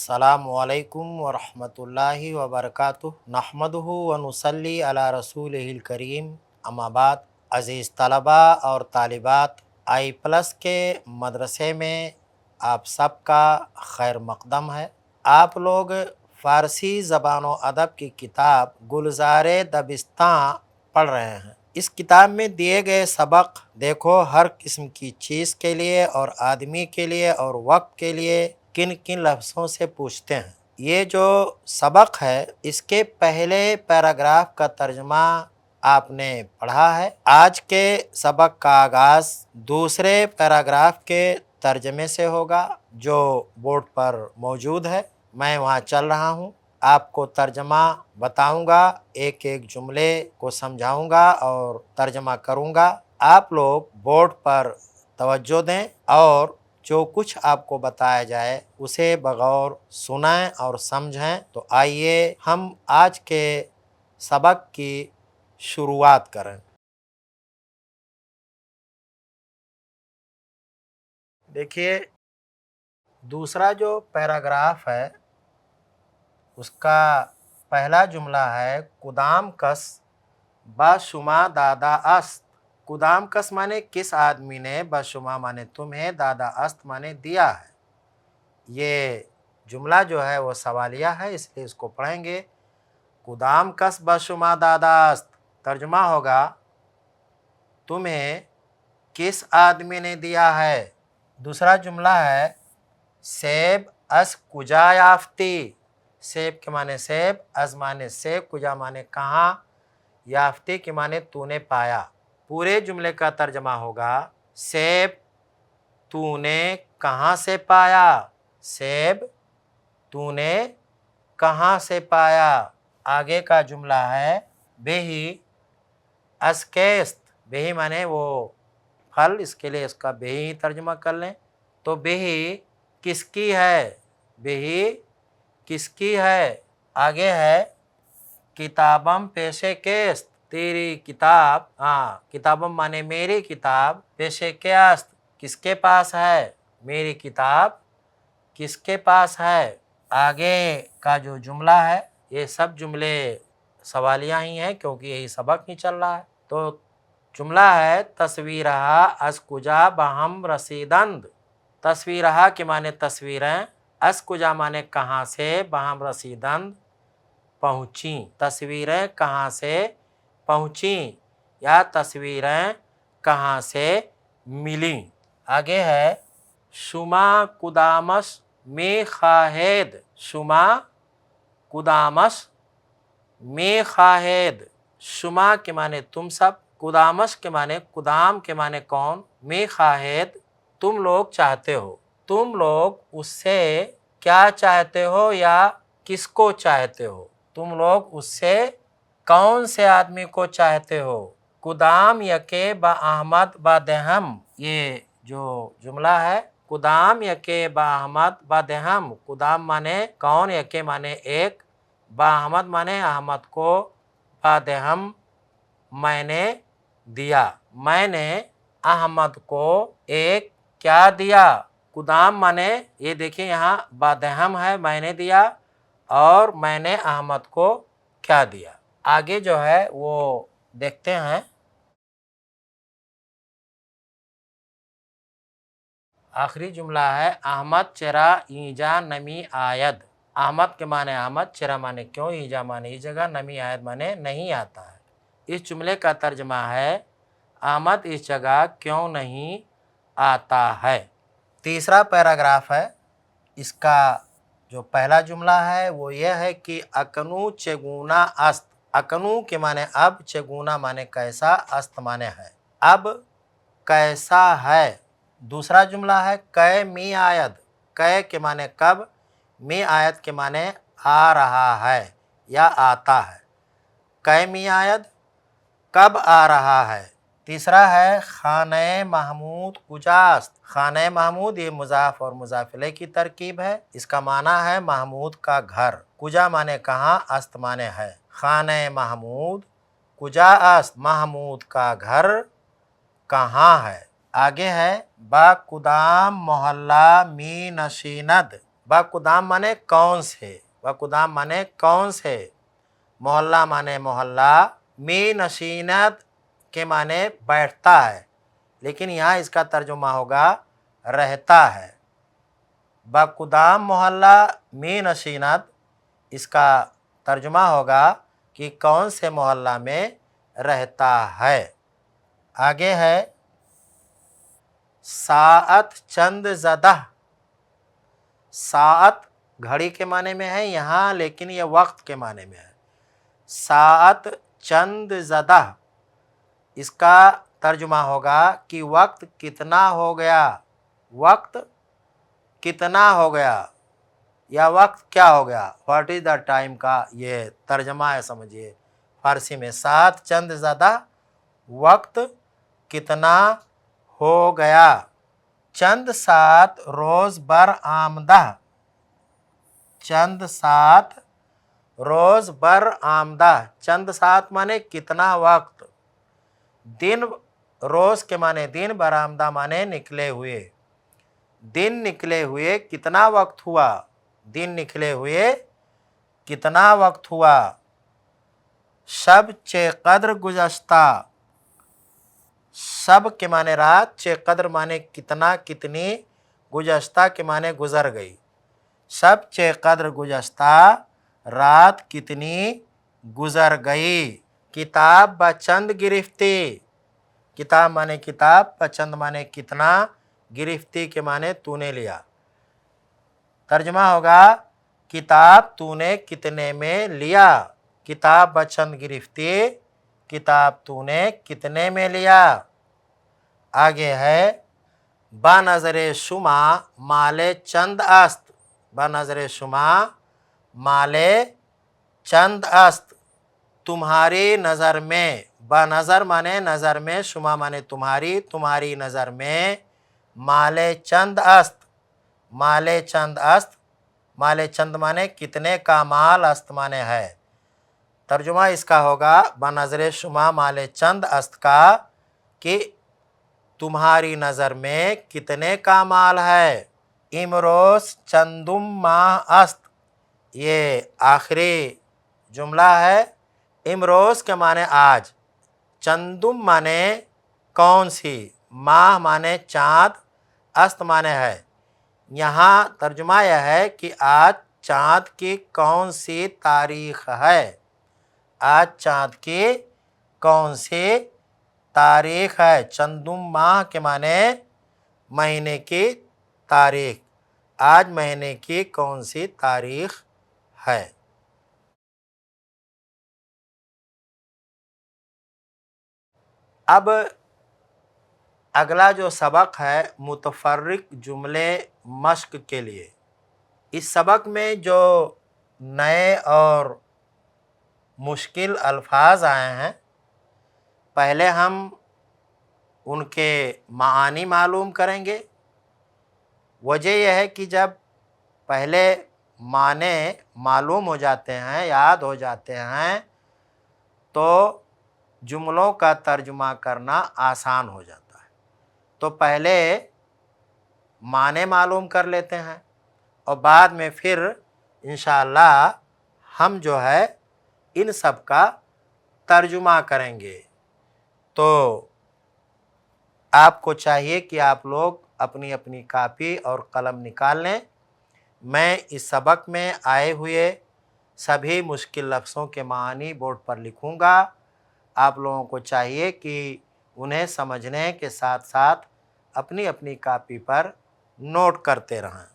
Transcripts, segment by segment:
अस्सलामुअलैकुम वरहमतुल्लाहि वबरकातुह नहमदुहु व नुसल्ली अला रसूलिहिल करीम अम्मा बाद। अज़ीज़ तलबा और तालिबात, आई प्लस के मदरसे में आप सबका खैर मक़दम है। आप लोग फ़ारसी ज़बान व अदब की किताब गुलज़ारे दबिस्तां पढ़ रहे हैं। इस किताब में दिए गए सबक देखो हर किस्म की चीज़ के लिए और आदमी के लिए और वक्त के लिए किन किन लफ्ज़ों से पूछते हैं। ये जो सबक है इसके पहले पैराग्राफ का तर्जमा आपने पढ़ा है। आज के सबक का आगाज़ दूसरे पैराग्राफ के तर्जमे से होगा जो बोर्ड पर मौजूद है। मैं वहाँ चल रहा हूँ, आपको तर्जमा बताऊंगा, एक एक जुमले को समझाऊंगा और तर्जमा करूंगा। आप लोग बोर्ड पर तवज्जो दें और जो कुछ आपको बताया जाए उसे बगौर सुनें और समझें। तो आइए हम आज के सबक की शुरुआत करें। देखिए, दूसरा जो पैराग्राफ है उसका पहला जुमला है कुदाम कस बाशुमा दादा अस्त। कुदाम कस माने किस आदमी ने, बाशुमा माने तुम्हें, दादा अस्त माने दिया है। ये जुमला जो है वो सवालिया है, इसलिए इसको पढ़ेंगे। कुदाम कस बाशुमा दादा अस्त, तर्जुमा होगा तुम्हें किस आदमी ने दिया है। दूसरा जुमला है सेब अस कुजा याफ्ती। सेब के माने सेब, अज माने सेब, कुजा माने कहाँ, याफ्ती के माने तूने पाया। पूरे जुमले का तर्जमा होगा सेब तूने कहाँ से पाया। सेब तूने कहाँ से पाया। आगे का जुमला है बेही अस्केस्त। बेही माने वो फल, इसके लिए इसका बेही तर्जमा कर लें। तो बेही किसकी है, बेही किसकी है। आगे है किताबम पेशे केस्त, तेरी किताब, हाँ किताबम माने मेरी किताब, पेशे केस्त किसके पास है, मेरी किताब किसके पास है। आगे का जो जुमला है ये सब जुमले सवालियाँ ही हैं क्योंकि यही सबक ही चल रहा है। तो जुमला है तस्वीरहा अस्कुजा बहम रसीदंद। तस्वीरहा के माने तस्वीरें, अस्कुजा माने कहाँ से, बहम रसीदंद पहुँची। तस्वीरें कहाँ से पहुँची या तस्वीरें कहाँ से मिली। आगे है शुमा कुदामस में खाहेद। शुमा कुदामस में खाहेद। शुमा के माने तुम सब, कुदामस के माने कुदाम के माने कौन, में खाहेद तुम लोग चाहते हो। तुम लोग उससे क्या चाहते हो या किसको चाहते हो। तुम लोग उससे कौन से आदमी को चाहते हो। कुदाम यके बा अहमद बा देहम, ये जो जुमला है कुदाम यके बा अहमद बा देहम। कुदाम माने कौन, यके माने एक, बा अहमद माने अहमद को, बा देहम मैंने दिया। मैंने अहमद को एक क्या दिया। कुदाम माने ये देखिए यहाँ बादहम है, मैंने दिया, और मैंने अहमद को क्या दिया। आगे जो है वो देखते हैं। आखिरी जुमला है अहमद चरा ईजा नमी आयद। अहमद के माने अहमद, चरा माने क्यों, ईजा माने इस जगह, नमी आयद माने नहीं आता है। इस जुमले का तर्जमा है अहमद इस जगह क्यों नहीं आता है। तीसरा पैराग्राफ है, इसका जो पहला जुमला है वो यह है कि अकनू चेगुना अस्त। अकनू के माने अब, चेगुना माने कैसा, अस्त माने है। अब कैसा है। दूसरा जुमला है कै मी आयद। कै के माने कब, मी आयद के माने आ रहा है या आता है। कै मी आयद कब आ रहा है। तीसरा है खाने महमूद कुजास्त। खाने महमूद ये मुजाफ और मुजाफिले की तरकीब है। इसका माना है महमूद का घर। कुजा माने कहाँ, अस्त माने है। खाने महमूद कुजा अस्त, महमूद का घर कहाँ है। आगे है बा कुदाम मोहल्ला मी नशीनद। बकुदाम माने कौन से, बकुदाम माने कौन से, मोहल्ला माने मोहल्ला, मी नशीनत के माने बैठता है, लेकिन यहाँ इसका तर्जुमा होगा रहता है। बकुदाम मोहल्ला मी नशीनत, इसका तर्जुमा होगा कि कौन से मोहल्ला में रहता है। आगे है साअत चंद ज़दा। साअत घड़ी के माने में है यहाँ, लेकिन यह वक्त के माने में है। साअत चंद ज़दा, इसका तर्जुमा होगा कि वक्त कितना हो गया, वक्त कितना हो गया या वक्त क्या हो गया, व्हाट इज़ द टाइम का ये तर्जमा है, समझिए फारसी में। सात चंद ज़्यादा, वक्त कितना हो गया। चंद सात रोज़ बर आमदा, चंद सात रोज़ बर आमदा, चंद सात माने कितना वक्त, दिन रोज़ के माने दिन, बरामदा माने निकले हुए, दिन निकले हुए कितना वक्त हुआ, दिन निकले हुए कितना वक्त हुआ। शब चे कद्र गुज़श्ता, शब के माने रात, चे कद्र माने कितना कितनी, गुज़श्ता के माने गुज़र गई। शब चे कद्र गुज़श्ता, रात कितनी गुज़र गई। किताब बचंद गिरफ्ती, किताब माने किताब, बचंद माने कितना, गिरफ्ती के माने तूने लिया। तर्जमा होगा किताब तूने कितने में लिया। किताब बचंद गिरफ्ती, किताब तूने कितने में लिया। आगे है बनज़रे शुमा माले चंद अस्त, बनज़रे शुमा माले चंद अस्त, तुम्हारी नज़र में, बनज़र माने नज़र में, शुमा माने तुम्हारी, तुम्हारी नज़र में, माले चंद अस्त, माले चंद अस्त, माले चंद माने कितने का, माल अस्त माने है। तर्जुमा इसका होगा बनज़रे शुमा माले चंद अस्त का कि तुम्हारी नज़र में कितने का माल है। इमरोस चंदुम माह अस्त, ये आखिरी जुमला है। इमरोस के माने आज, चंदुम माने कौन सी, माह माने चाँद, अस्त माने है। यहाँ तर्जुमा यह है कि आज चाँद की कौन सी तारीख है, आज चाँद की कौन सी तारीख है। चंदुम माह के माने महीने की तारीख, आज महीने की कौन सी तारीख है। अब अगला जो सबक है मुतफर्रिक जुमले मश्क के लिए। इस सबक में जो नए और मुश्किल अल्फाज आए हैं, पहले हम उनके मानी मालूम करेंगे। वजह यह है कि जब पहले माने मालूम हो जाते हैं, याद हो जाते हैं, तो जुमलों का तर्जुमा करना आसान हो जाता है। तो पहले माने मालूम कर लेते हैं और बाद में फिर इंशाअल्लाह हम जो है इन सब का तर्जुमा करेंगे। तो आपको चाहिए कि आप लोग अपनी अपनी कापी और कलम निकाल लें। मैं इस सबक में आए हुए सभी मुश्किल लफ्ज़ों के मानी बोर्ड पर लिखूंगा। आप लोगों को चाहिए कि उन्हें समझने के साथ साथ अपनी अपनी कापी पर नोट करते रहें।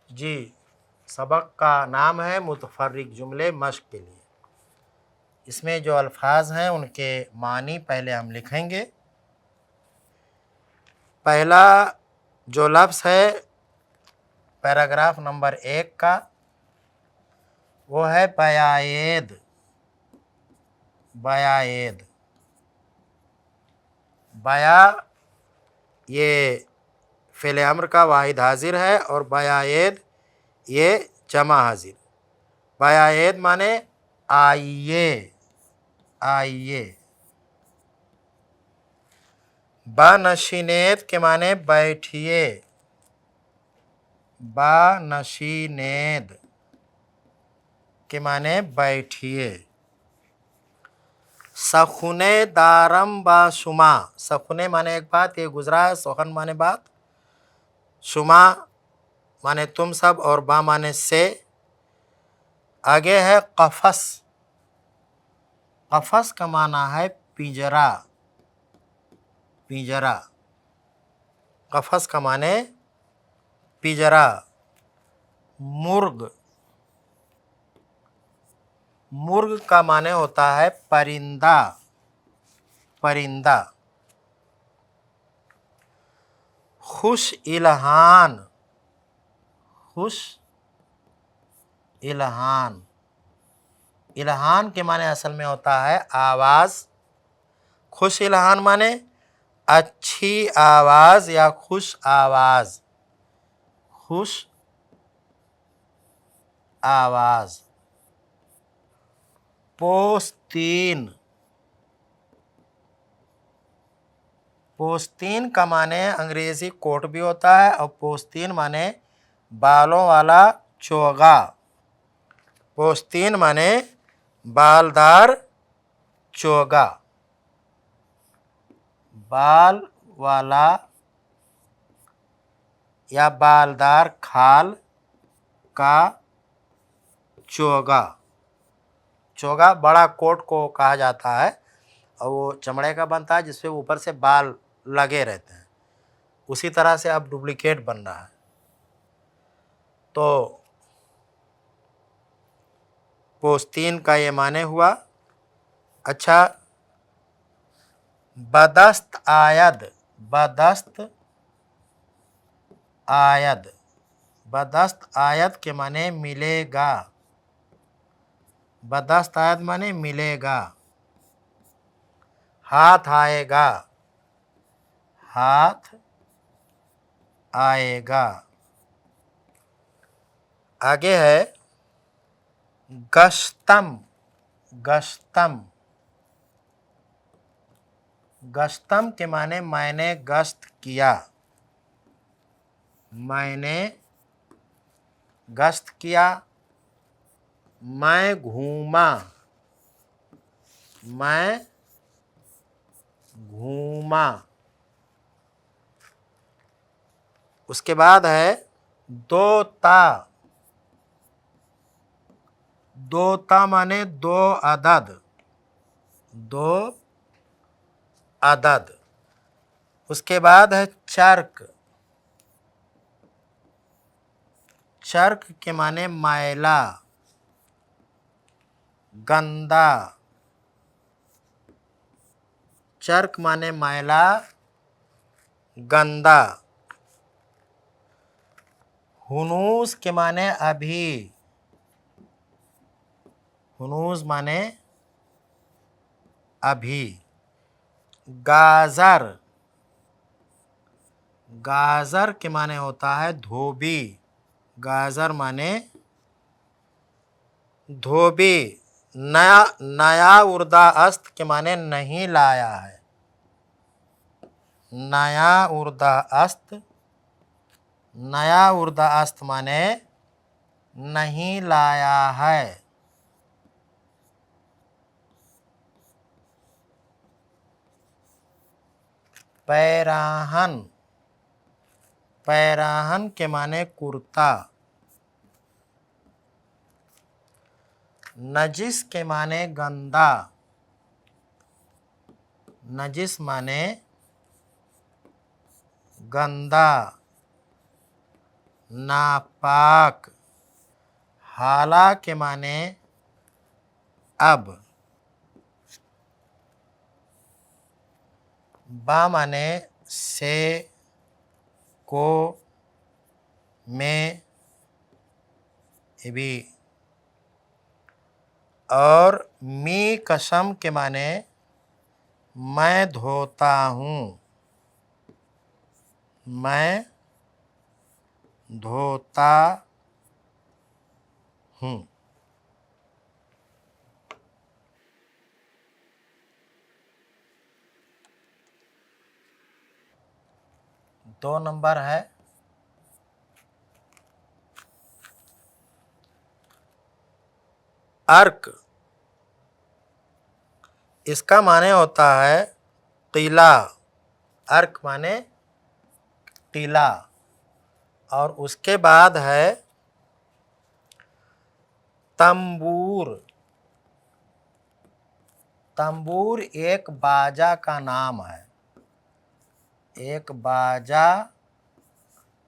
जी, सबक का नाम है मुतफर्रिक जुमले मश्क के लिए। इसमें जो अल्फाज हैं उनके मानी पहले हम लिखेंगे। पहला जो लफ्ज़ है पैराग्राफ नंबर 1 का, वो है बयाएद। बयाएद, बया ये फ़ेल अम्र का वाहिद हाजिर है और बयाएद ये जमा हाजिर। बयाएद माने आइए, आइए। बनशीनेद के माने बैठिए, बनशीनेद के माने बैठिए। सखुने दारम बाशुमा, सखुने माने एक बात, ये गुजरा है। सोहन माने बात, शुमा माने तुम सब, और बा माने से। आगे है कफस, कफस का माना है पिंजरा, पिंजरा। कफस का माने पिंजरा। मुर्ग, मुर्ग का माने होता है परिंदा, परिंदा। खुश इल्हान, खुश इल्हान, इल्हान के माने असल में होता है आवाज़। खुश इल्हान माने अच्छी आवाज़ या खुश आवाज़, खुश आवाज़। पोस्तीन, पोस्तीन का माने अंग्रेजी कोट भी होता है, और पोस्तीन माने बालों वाला चोगा। पोस्तीन माने बालदार चोगा, बाल वाला या बालदार खाल का चोगा। चोगा बड़ा कोट को कहा जाता है, और वो चमड़े का बनता है जिसपे ऊपर से बाल लगे रहते हैं। उसी तरह से अब डुप्लीकेट बन रहा है। तो पोस्तीन का ये माने हुआ। अच्छा, बदस्त आयद, बदस्त आयद, बदस्त आयद के माने मिलेगा, बदस्त आयद माने मिलेगा। हाथ आएगा, हाथ आएगा। आगे है गश्तम, गश्तम, गश्तम के माने मैंने गश्त किया, मैंने गश्त किया। मैं घूमा, मैं घूमा। उसके बाद है दोता, दोता माने दो अदद, दो अदद। उसके बाद है चर्क, चर्क के माने मैला, गंदा। चर्क माने मैला, गंदा। हुनूस के माने अभी, हुनूस माने अभी। गाजर, गाजर के माने होता है धोबी, गाजर माने धोबी। नया, नया उर्दा अस्त के माने नहीं लाया है, नया उर्दा अस्त, नया उर्दा अस्त माने नहीं लाया है। पैराहन, पैराहन के माने कुर्ता। नजिस के माने गंदा, नजिस माने गंदा, नापाक। हाला के माने अब, बा माने से, को, में, ये भी। और मी कसम के माने मैं धोता हूँ, मैं धोता हम्म। 2 नंबर है अर्क। इसका माने होता है किला। अर्क माने किला। और उसके बाद है तंबूर। तंबूर एक बाजा का नाम है। एक बाजा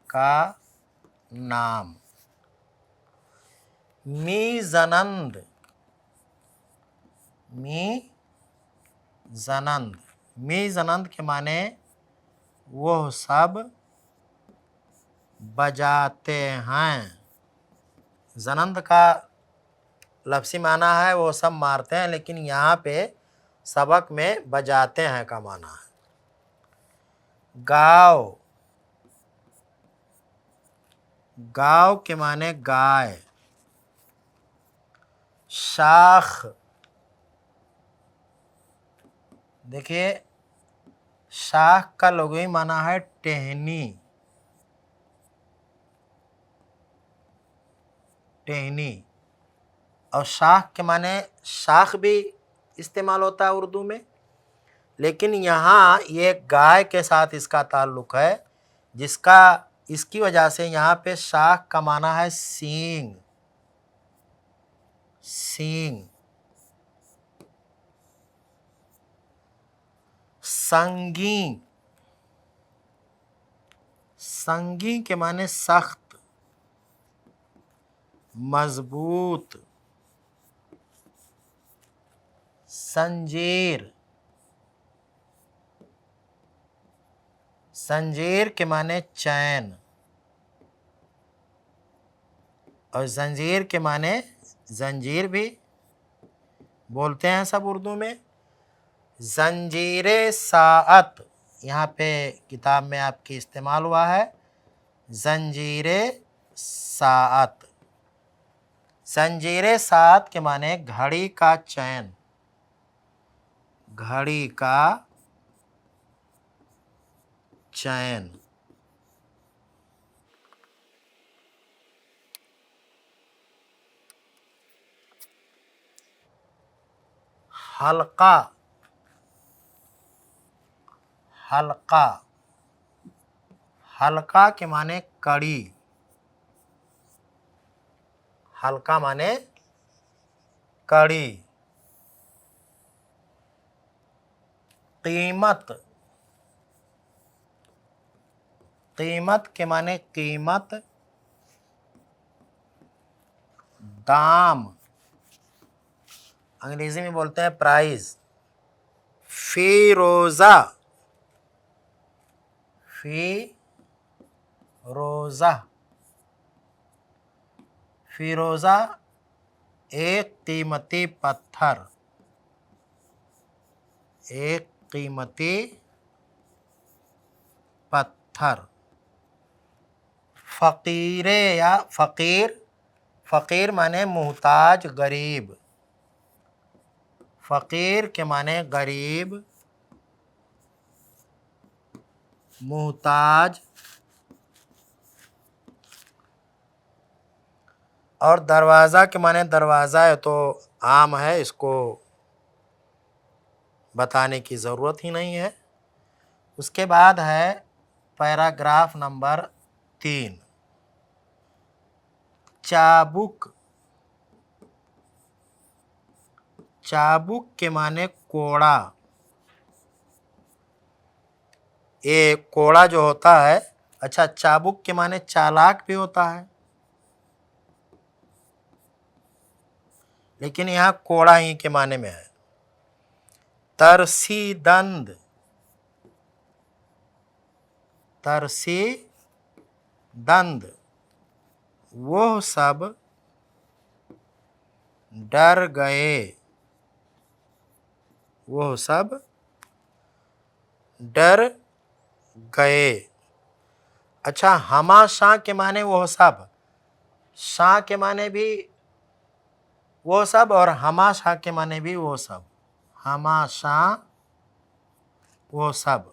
का नाम। मीज़नंद। मीज़नंद। मीज़नंद के माने वो सब बजाते हैं। ज़नंद का लफ्ज़ी माना है वो सब मारते हैं, लेकिन यहाँ पे सबक में बजाते हैं का माना है। गाँव। गाँव के माने गाय। शाख। देखिए शाख का लुग़वी माना है टहनी। टहनी। और शाख के माने शाख भी इस्तेमाल होता है उर्दू में, लेकिन यहाँ ये गाय के साथ इसका ताल्लुक़ है, जिसका इसकी वजह से यहाँ पे शाख का माना है सींग। सींग। संगी। संगी के माने सख्त, मजबूत। संजीर। संजीर के माने चैन। और जंजीर के माने जंजीर भी बोलते हैं सब उर्दू में। जंजीरे साअत यहाँ पे किताब में आपकी इस्तेमाल हुआ है। जंजीरे साअत। जंजीरे साअत के माने घड़ी का चैन। घड़ी का चैन। हल्का। हल्का। हल्का के माने कड़ी। हल्का माने कड़ी। कीमत। कीमत के माने कीमत, दाम। अंग्रेजी में बोलते हैं प्राइस। फिरोजा। फिरोजा। फिरोजा एक कीमती पत्थर। एक कीमती पत्थर। फ़कीरे या फ़कीर। फ़कीर माने मुहताज, गरीब। फ़कीर के माने गरीब, मुहताज। और दरवाज़ा के माने दरवाज़ा है तो आम है, इसको बताने की ज़रूरत ही नहीं है। उसके बाद है पैराग्राफ नंबर 3। चाबुक। चाबुक के माने कोड़ा। ये कोड़ा जो होता है, अच्छा चाबुक के माने चालाक भी होता है, लेकिन यहाँ कोड़ा ही के माने में है। तरसी दंद। तरसी दंद वो सब डर गए। वो सब डर गए। अच्छा हमा शाह के माने वो सब। शाह के माने भी वो सब, और हमाशा के माने भी वो सब, हमाशा वो सब।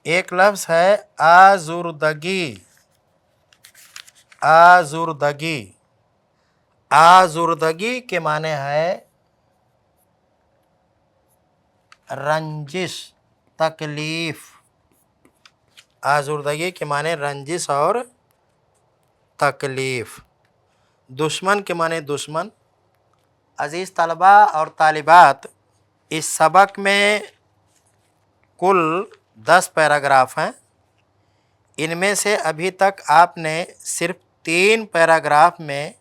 एक लफ्ज़ है आज़ुर्दगी, आज़ुर्दगी। आज़ुर्दगी के माने है रंजिश, तकलीफ। आज़ुर्दगी के माने रंजिश और तकलीफ। दुश्मन के माने दुश्मन। अज़ीज़ तलबा और तालिबात, इस सबक में कुल 10 पैराग्राफ हैं। इनमें से अभी तक आपने सिर्फ 3 पैराग्राफ में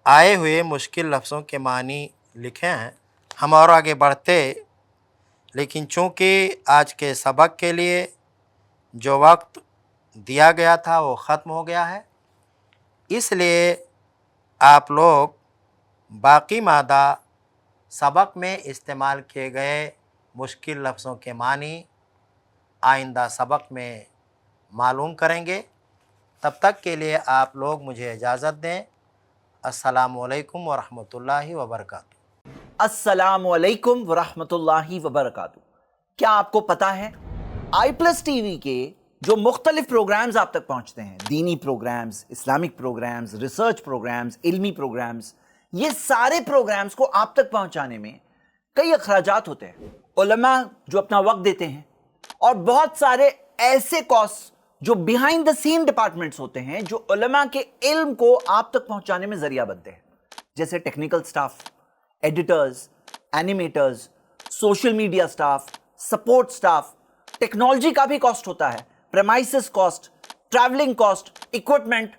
आए हुए मुश्किल लफ्ज़ों के मानी लिखे हैं। हम और आगे बढ़ते, लेकिन चूँकि आज के सबक के लिए जो वक्त दिया गया था वो ख़त्म हो गया है, इसलिए आप लोग बाकी मादा सबक में इस्तेमाल किए गए मुश्किल लफ्ज़ों के मानी आइंदा सबक में मालूम करेंगे। तब तक के लिए आप लोग मुझे इजाज़त दें। अस्सलामु अलैकुम व रहमतुल्लाहि व बरकातुहू। अस्सलामु अलैकुम वरहमतुल्लाहि वबरकातुहू। क्या आपको पता है iPlus टीवी के जो मुख्तलिफ प्रोग्राम्स आप तक पहुंचते हैं, दीनी programmes, Islamic programmes, research programmes, इल्मी प्रोग्राम्स, ये सारे प्रोग्राम्स को आप तक पहुंचाने में कई अखराजात होते हैं। उलमा जो अपना वक्त देते हैं और बहुत सारे ऐसे कॉस्ट जो बिहाइंड द सीन डिपार्टमेंट्स होते हैं जो उलमा के इल्म को आप तक पहुंचाने में जरिया बनते हैं, जैसे technical staff, editors, animators, social media staff, support staff. Technology का भी कॉस्ट होता है, premises cost, travelling cost, equipment.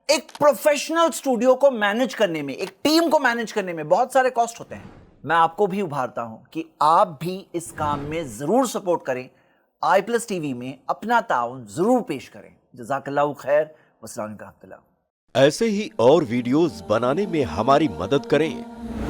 एक प्रोफेशनल स्टूडियो को मैनेज करने में, एक टीम को मैनेज करने में बहुत सारे कॉस्ट होते हैं। मैं आपको भी उभारता हूं कि आप भी इस काम में जरूर सपोर्ट करें, iPlus टीवी में अपना ताउन जरूर पेश करें। जज़ाकल्लाहु खैर, वस्सलाम अलैकुम। ऐसे ही और वीडियोस बनाने में हमारी मदद करें।